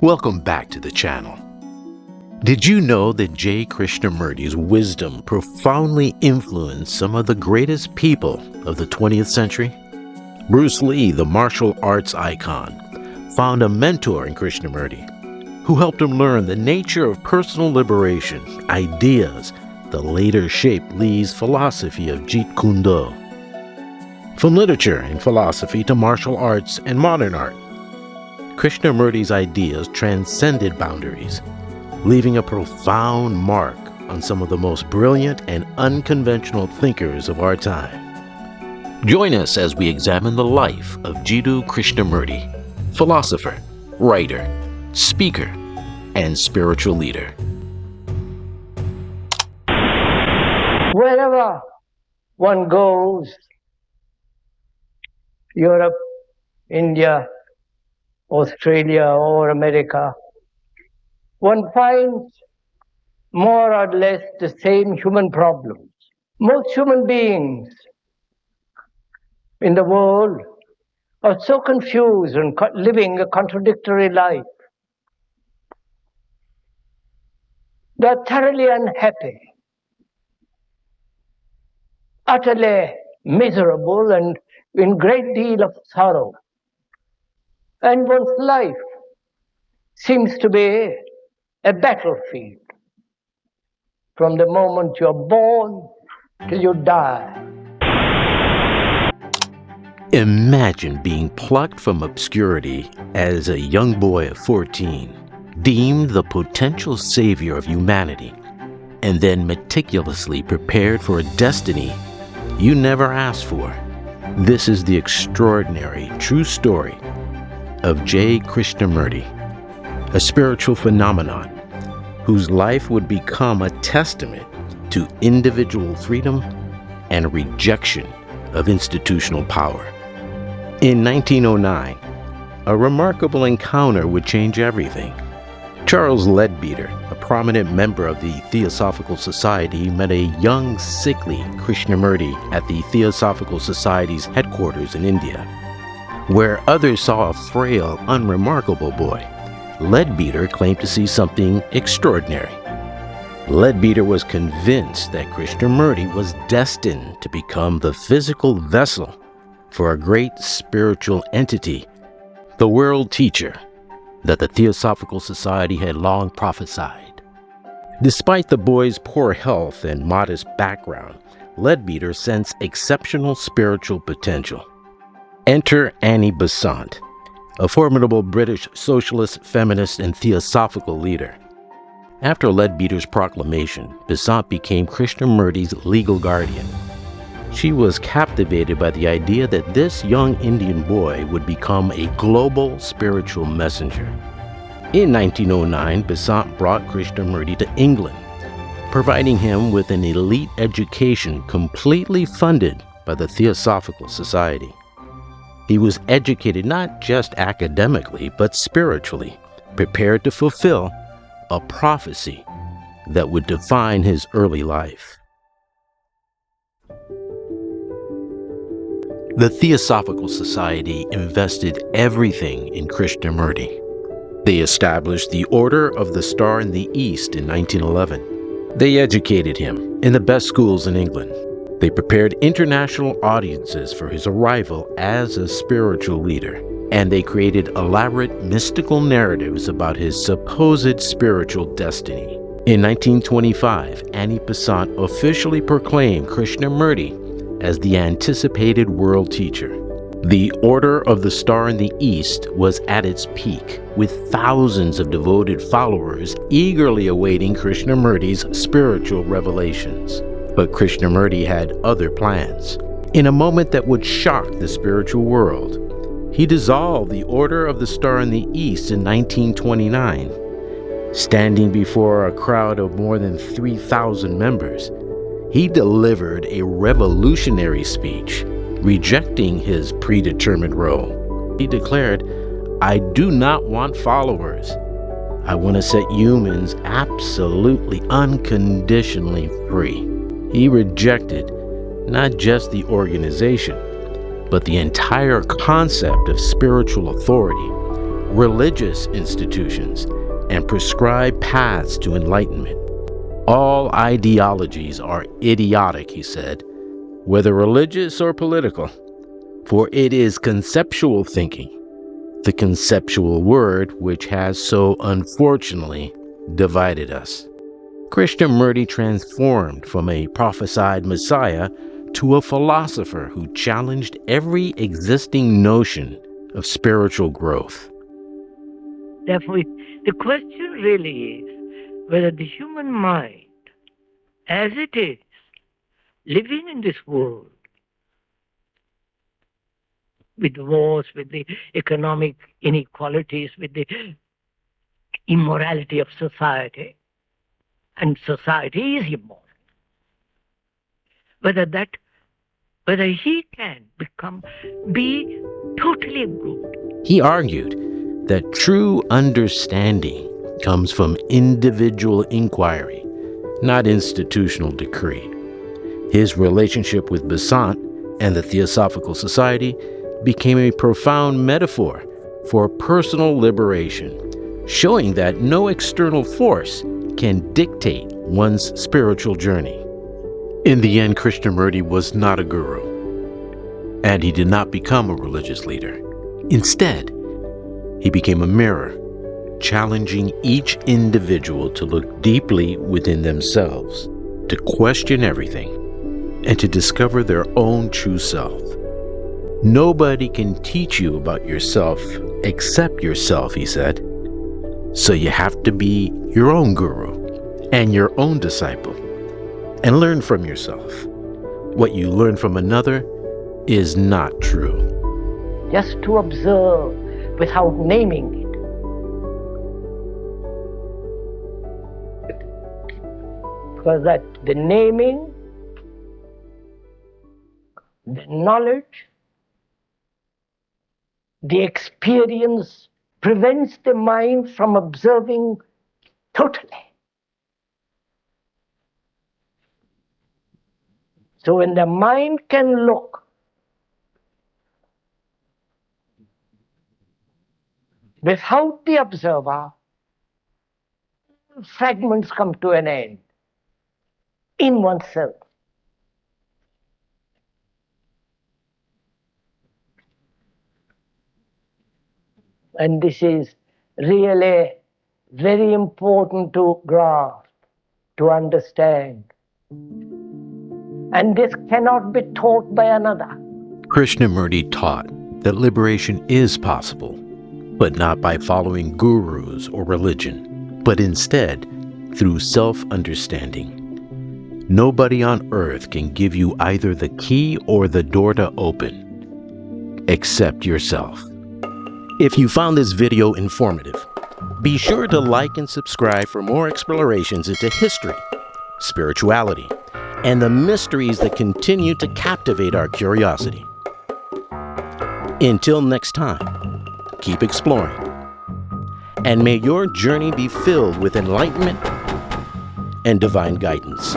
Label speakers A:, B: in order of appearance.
A: Welcome back to the channel. Did you know that Jiddu Krishnamurti's wisdom profoundly influenced some of the greatest people of the 20th century? Bruce Lee, the martial arts icon, found a mentor in Krishnamurti who helped him learn the nature of personal liberation, ideas that later shaped Lee's philosophy of Jeet Kune Do. From literature and philosophy to martial arts and modern art, Krishnamurti's ideas transcended boundaries, leaving a profound mark on some of the most brilliant and unconventional thinkers of our time. Join us as we examine the life of Jiddu Krishnamurti, philosopher, writer, speaker, and spiritual leader.
B: Wherever one goes, Europe, India, Australia or America, one finds more or less the same human problems. Most human beings in the world are so confused and living a contradictory life. They are thoroughly unhappy, utterly miserable, and in great deal of sorrow. And one's life seems to be a battlefield from the moment you're born till you die.
A: Imagine being plucked from obscurity as a young boy of 14, deemed the potential savior of humanity, and then meticulously prepared for a destiny you never asked for. This is the extraordinary true story of Jiddu Krishnamurti, a spiritual phenomenon whose life would become a testament to individual freedom and rejection of institutional power. In 1909, a remarkable encounter would change everything. Charles Leadbeater, a prominent member of the Theosophical Society, met a young, sickly Krishnamurti at the Theosophical Society's headquarters in India. Where others saw a frail, unremarkable boy, Leadbeater claimed to see something extraordinary. Leadbeater was convinced that Krishnamurti was destined to become the physical vessel for a great spiritual entity, the world teacher that the Theosophical Society had long prophesied. Despite the boy's poor health and modest background, Leadbeater sensed exceptional spiritual potential. Enter Annie Besant, a formidable British socialist, feminist, and theosophical leader. After Leadbeater's proclamation, Besant became Krishnamurti's legal guardian. She was captivated by the idea that this young Indian boy would become a global spiritual messenger. In 1909, Besant brought Krishnamurti to England, providing him with an elite education completely funded by the Theosophical Society. He was educated not just academically, but spiritually, prepared to fulfill a prophecy that would define his early life. The Theosophical Society invested everything in Krishnamurti. They established the Order of the Star in the East in 1911. They educated him in the best schools in England. They prepared international audiences for his arrival as a spiritual leader, and they created elaborate mystical narratives about his supposed spiritual destiny. In 1925, Annie Besant officially proclaimed Krishnamurti as the anticipated world teacher. The Order of the Star in the East was at its peak, with thousands of devoted followers eagerly awaiting Krishnamurti's spiritual revelations. But Krishnamurti had other plans. In a moment that would shock the spiritual world, he dissolved the Order of the Star in the East in 1929. Standing before a crowd of more than 3,000 members, he delivered a revolutionary speech, rejecting his predetermined role. He declared, "I do not want followers. I want to set humans absolutely, unconditionally free." He rejected not just the organization, but the entire concept of spiritual authority, religious institutions, and prescribed paths to enlightenment. All ideologies are idiotic, he said, whether religious or political, for it is conceptual thinking, the conceptual word which has so unfortunately divided us. Krishnamurti transformed from a prophesied messiah to a philosopher who challenged every existing notion of spiritual growth.
B: Therefore, the question really is whether the human mind, as it is, living in this world, with wars, with the economic inequalities, with the immorality of society, and society is immoral, whether he can be totally good.
A: He argued that true understanding comes from individual inquiry, not institutional decree. His relationship with Besant and the Theosophical Society became a profound metaphor for personal liberation, showing that no external force can dictate one's spiritual journey. In the end, Krishnamurti was not a guru, and he did not become a religious leader. Instead, he became a mirror, challenging each individual to look deeply within themselves, to question everything, and to discover their own true self. Nobody can teach you about yourself except yourself, he said. So you have to be your own guru and your own disciple, and learn from yourself. What you learn from another is not true.
B: Just to observe without naming it. Because that the naming, the knowledge, the experience prevents the mind from observing totally. So when the mind can look without the observer, fragments come to an end in oneself. And this is really very important to grasp, to understand. And this cannot be taught by another.
A: Krishnamurti taught that liberation is possible, but not by following gurus or religion, but instead through self-understanding. Nobody on earth can give you either the key or the door to open, except yourself. If you found this video informative, be sure to like and subscribe for more explorations into history, spirituality, and the mysteries that continue to captivate our curiosity. Until next time, keep exploring, and may your journey be filled with enlightenment and divine guidance.